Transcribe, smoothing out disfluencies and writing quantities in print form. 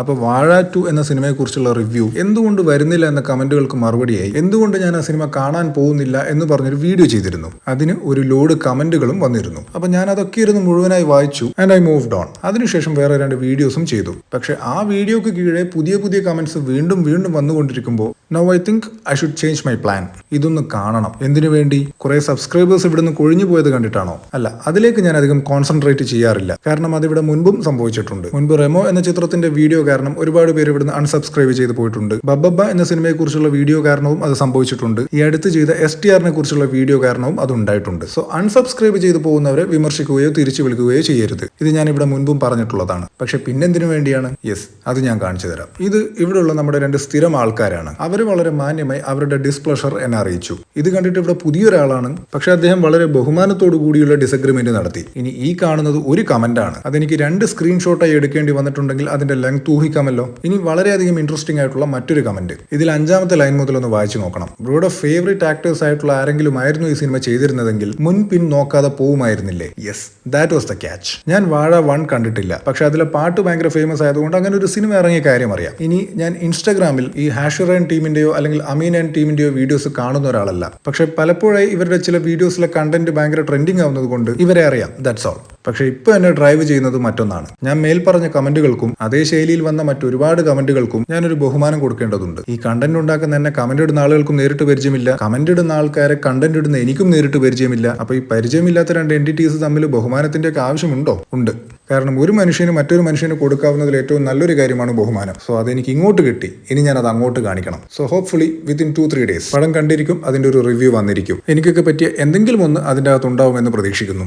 അപ്പോൾ വാഴ 2 എന്ന സിനിമയെക്കുറിച്ചുള്ള റിവ്യൂ എന്തുകൊണ്ട് വരുന്നില്ല എന്ന കമന്റുകൾക്ക് മറുപടിയായി എന്തുകൊണ്ട് ഞാൻ ആ സിനിമ കാണാൻ പോകുന്നില്ല എന്ന് പറഞ്ഞൊരു വീഡിയോ ചെയ്തിരുന്നു. അതിന് ഒരു ലോഡ് കമന്റുകളും വന്നിരുന്നു. അപ്പോൾ ഞാൻ അതൊക്കെ ഇരുന്ന് മുഴുവനായി വായിച്ചു ആൻഡ് ഐ മൂവ്ഡ് ഓൺ. അതിനുശേഷം വേറെ 2 വീഡിയോസും ചെയ്തു. പക്ഷെ ആ വീഡിയോക്ക് കീഴെ പുതിയ കമന്റ്സ് വീണ്ടും വന്നുകൊണ്ടിരിക്കുമ്പോൾ now I think I should change my plan. ഇതൊന്ന് കാണണം. എന്തിനു വേണ്ടി? കുറെ സബ്സ്ക്രൈബേഴ്സ് ഇവിടുന്ന് കൊഴിഞ്ഞു പോയത് കണ്ടിട്ടാണോ? അല്ല, അതിലേക്ക് ഞാൻ അധികം കോൺസെൻട്രേറ്റ് ചെയ്യാറില്ല. കാരണം അതിവിടെ മുൻപും സംഭവിച്ചിട്ടുണ്ട്. മുൻപ് റെമോ എന്ന ചിത്രത്തിന്റെ വീഡിയോ കാരണം ഒരുപാട് പേര് ഇവിടുന്ന് അൺസബ്സ്ക്രൈബ് ചെയ്ത് പോയിട്ടുണ്ട്. ബബ്ബ എന്ന സിനിമയെക്കുറിച്ചുള്ള വീഡിയോ കാരണവും അത് സംഭവിച്ചിട്ടുണ്ട്. ഈ അടുത്ത് ചെയ്ത STRനെ കുറിച്ചുള്ള വീഡിയോ കാരണവും അത് ഉണ്ടായിട്ടുണ്ട്. സോ അൺസബ്സ്ക്രൈബ് ചെയ്ത് പോകുന്നവരെ വിമർശിക്കുകയോ തിരിച്ചു വിളിക്കുകയോ ചെയ്യരുത്. ഇത് ഞാൻ ഇവിടെ മുൻപും പറഞ്ഞിട്ടുള്ളതാണ്. പക്ഷെ പിന്നെന്തിനു വേണ്ടിയാണ്? യെസ്, അത് ഞാൻ കാണിച്ചു തരാം. ഇത് ഇവിടെയുള്ള നമ്മുടെ 2 സ്ഥിരം ആൾക്കാരാണ്. അവർ വളരെ മാന്യമായി അവരുടെ ഡിസ്പ്ലഷർ എന്നെ അറിയിച്ചു. ഇത് കണ്ടിട്ട് ഇവിടെ പുതിയൊരാളാണ്, പക്ഷെ അദ്ദേഹം വളരെ ബഹുമാനത്തോടു കൂടിയുള്ള ഡിസഗ്രിമെന്റ് നടത്തി. ഇനി ഈ കാണുന്നത് ഒരു കമന്റ് ആണ്. അതെനിക്ക് 2 സ്ക്രീൻഷോട്ടായി എടുക്കേണ്ടി വന്നിട്ടുണ്ടെങ്കിൽ അതിന്റെ ലെങ്ത് ഊഹിക്കാമല്ലോ. ഇനി വളരെയധികം ഇൻട്രസ്റ്റിംഗ് ആയിട്ടുള്ള മറ്റൊരു കമന്റ്. ഇതിൽ 5ാമത്തെ ലൈൻ മുതൽ ഒന്ന് വായിച്ചു നോക്കണം. ബ്രോയുടെ ഫേവറേറ്റ് ആക്ടേഴ്സ് ആയിട്ടുള്ള ആരെങ്കിലും ആയിരുന്നു ഈ സിനിമ ചെയ്തിരുന്നതെങ്കിൽ മുൻപിൻ നോക്കാതെ പോവുമായിരുന്നില്ലേ? Yes, that was the catch. ഞാൻ വാഴ 1 കണ്ടിട്ടില്ല, പക്ഷെ അതിലെ പാട്ട് ഭയങ്കര ഫേമസ് ആയതുകൊണ്ട് അങ്ങനെ ഒരു സിനിമ ഇറങ്ങിയ കാര്യം അറിയാം. ഇനി ഞാൻ ഇൻസ്റ്റാഗ്രാമിൽ ഈ ഹാഷിറൻ ടീമിന്റെയോ അല്ലെങ്കിൽ അമീൻ ആൻഡ് ടീമിന്റെയോ വീഡിയോസ് കാണുന്ന ഒരാളല്ല. പക്ഷെ പലപ്പോഴായി ഇവരുടെ ചില വീഡിയോസിലെ കണ്ടന്റ് ഭയങ്കര ട്രെൻഡിങ് ആവുന്നത് കൊണ്ട് ഇവരെ അറിയാം. That's all. പക്ഷെ ഇപ്പൊ എന്നെ ഡ്രൈവ് ചെയ്യുന്നത് മറ്റൊന്നാണ്. ഞാൻ മേൽപ്പറഞ്ഞ കമന്റുകൾക്കും അതേ ശൈലിയിൽ വന്ന മറ്റൊരുപാട് കമന്റുകൾക്കും ഞാനൊരു ബഹുമാനം കൊടുക്കേണ്ടതുണ്ട്. ഈ കണ്ടന്റ് ഉണ്ടാക്കുന്ന എന്നെ കമന്റ് ഇടുന്ന ആളുകൾക്കും നേരിട്ട് പരിചയമില്ല. കമന്റ് ഇടുന്ന ആൾക്കാരെ കണ്ടന്റ് ഇടുന്ന എനിക്കും നേരിട്ട് പരിചയമില്ല. അപ്പൊ ഈ പരിചയമില്ലാത്ത 2 എൻറ്റിറ്റീസ് തമ്മിൽ ബഹുമാനത്തിന്റെ ഒക്കെ ആവശ്യമുണ്ടോ? ഉണ്ട്. കാരണം ഒരു മനുഷ്യന് മറ്റൊരു മനുഷ്യന് കൊടുക്കാവുന്നതിൽ ഏറ്റവും നല്ലൊരു കാര്യമാണ് ബഹുമാനം. സോ അതെനിക്ക് ഇങ്ങോട്ട് കിട്ടി. ഇനി ഞാൻ അത് അങ്ങോട്ട് കാണിക്കണം. സോ ഹോപ്പ്ഫുള്ളി വിത്തിൻ 2-3 ഡേയ്സ് പടം കണ്ടിരിക്കും, അതിന്റെ ഒരു റിവ്യൂ വന്നിരിക്കും. എനിക്കൊക്കെ പറ്റിയ എന്തെങ്കിലും ഒന്ന് അതിൻ്റെ അകത്ത് ഉണ്ടാവുമെന്ന് പ്രതീക്ഷിക്കുന്നു.